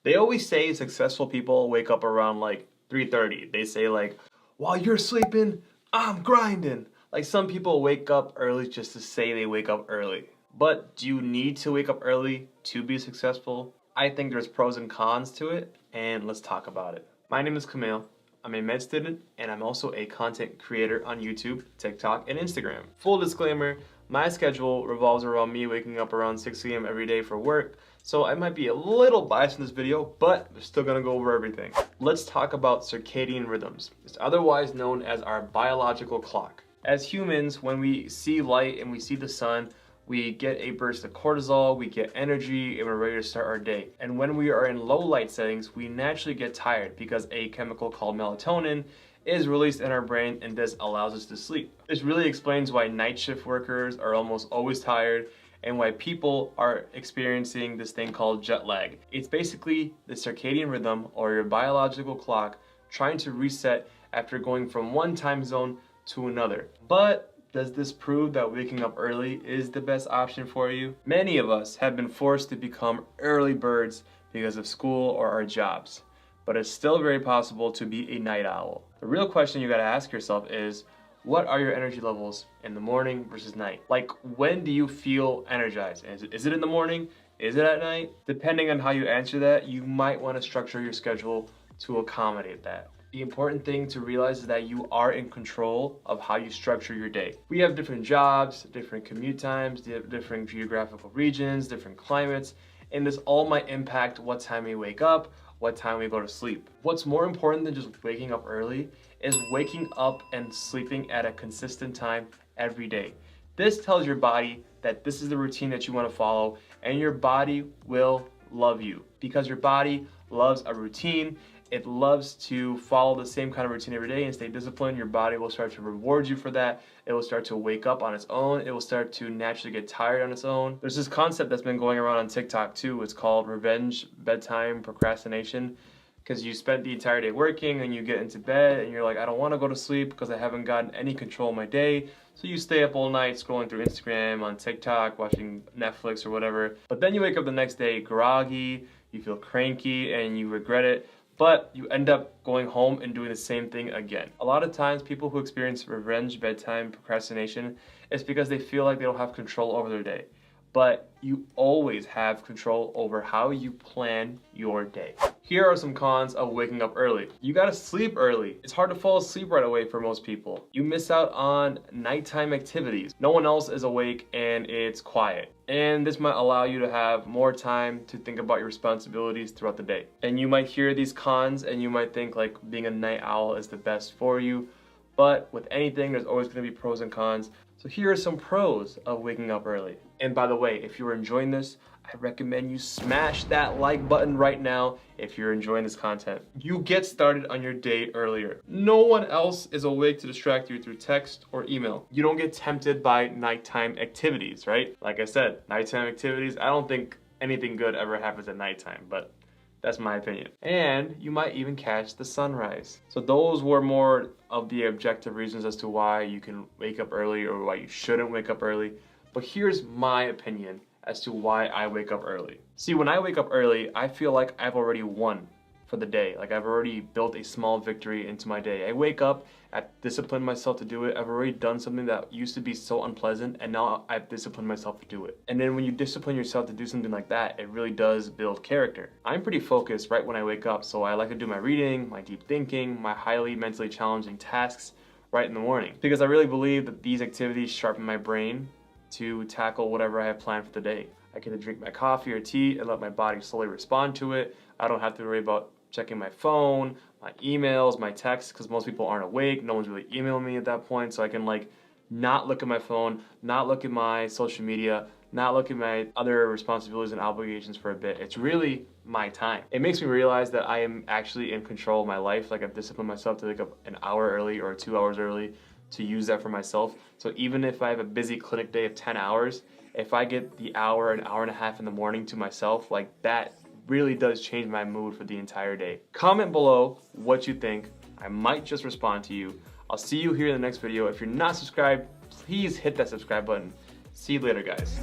They always say successful people wake up around like 3:30. They say like, while you're sleeping, I'm grinding. Like some people wake up early just to say they wake up early. But do you need to wake up early to be successful? I think there's pros and cons to it, and let's talk about it. My name is Camille. I'm a med student, and I'm also a content creator on YouTube, TikTok, and Instagram. Full disclaimer, my schedule revolves around me waking up around 6 a.m. every day for work, so I might be a little biased in this video, but we're still gonna go over everything. Let's talk about circadian rhythms. It's otherwise known as our biological clock. As humans, when we see light and we see the sun, we get a burst of cortisol, we get energy, and we're ready to start our day. And when we are in low light settings, we naturally get tired because a chemical called melatonin is released in our brain, and this allows us to sleep. This really explains why night shift workers are almost always tired and why people are experiencing this thing called jet lag. It's basically the circadian rhythm or your biological clock trying to reset after going from one time zone to another. But does this prove that waking up early is the best option for you? Many of us have been forced to become early birds because of school or our jobs, but it's still very possible to be a night owl. The real question you gotta ask yourself is, what are your energy levels in the morning versus night? Like, when do you feel energized? Is it in the morning? Is it at night? Depending on how you answer that, you might want to structure your schedule to accommodate that. The important thing to realize is that you are in control of how you structure your day. We have different jobs, different commute times, different geographical regions, different climates, and this all might impact what time we wake up, what time we go to sleep. What's more important than just waking up early is waking up and sleeping at a consistent time every day. This tells your body that this is the routine that you want to follow, and your body will love you because your body loves a routine. It loves to follow the same kind of routine every day and stay disciplined. Your body will start to reward you for that. It will start to wake up on its own. It will start to naturally get tired on its own. There's this concept that's been going around on TikTok too. It's called revenge bedtime procrastination, because you spent the entire day working and you get into bed and you're like, I don't want to go to sleep because I haven't gotten any control of my day. So you stay up all night scrolling through Instagram, on TikTok, watching Netflix or whatever. But then you wake up the next day groggy, you feel cranky, and you regret it. But you end up going home and doing the same thing again. A lot of times people who experience revenge bedtime procrastination is because they feel like they don't have control over their day. But you always have control over how you plan your day. Here are some cons of waking up early. You gotta sleep early. It's hard to fall asleep right away for most people. You miss out on nighttime activities. No one else is awake and it's quiet. And this might allow you to have more time to think about your responsibilities throughout the day. And you might hear these cons and you might think like being a night owl is the best for you. But with anything, there's always gonna be pros and cons. So here are some pros of waking up early. And by the way, if you're enjoying this, I recommend you smash that like button right now if you're enjoying this content. You get started on your day earlier. No one else is awake to distract you through text or email. You don't get tempted by nighttime activities, right? Like I said, nighttime activities, I don't think anything good ever happens at nighttime, but that's my opinion. And you might even catch the sunrise. So those were more of the objective reasons as to why you can wake up early or why you shouldn't wake up early. But here's my opinion as to why I wake up early. See, when I wake up early, I feel like I've already won for the day. Like I've already built a small victory into my day. I wake up, I've disciplined myself to do it. I've already done something that used to be so unpleasant, and now I've disciplined myself to do it. And then when you discipline yourself to do something like that, it really does build character. I'm pretty focused right when I wake up, so I like to do my reading, my deep thinking, my highly mentally challenging tasks right in the morning. Because I really believe that these activities sharpen my brain to tackle whatever I have planned for the day. I get to drink my coffee or tea and let my body slowly respond to it. I don't have to worry about checking my phone, my emails, my texts, because most people aren't awake. No one's really emailing me at that point, so I can like not look at my phone, not look at my social media, not look at my other responsibilities and obligations for a bit. It's really my time. It makes me realize that I am actually in control of my life. Like I've disciplined myself to wake up an hour early or 2 hours early to use that for myself. So even if I have a busy clinic day of 10 hours, if I get the hour, an hour and a half in the morning to myself, like that really does change my mood for the entire day. Comment below what you think. I might just respond to you. I'll see you here in the next video. If you're not subscribed, please hit that subscribe button. See you later, guys.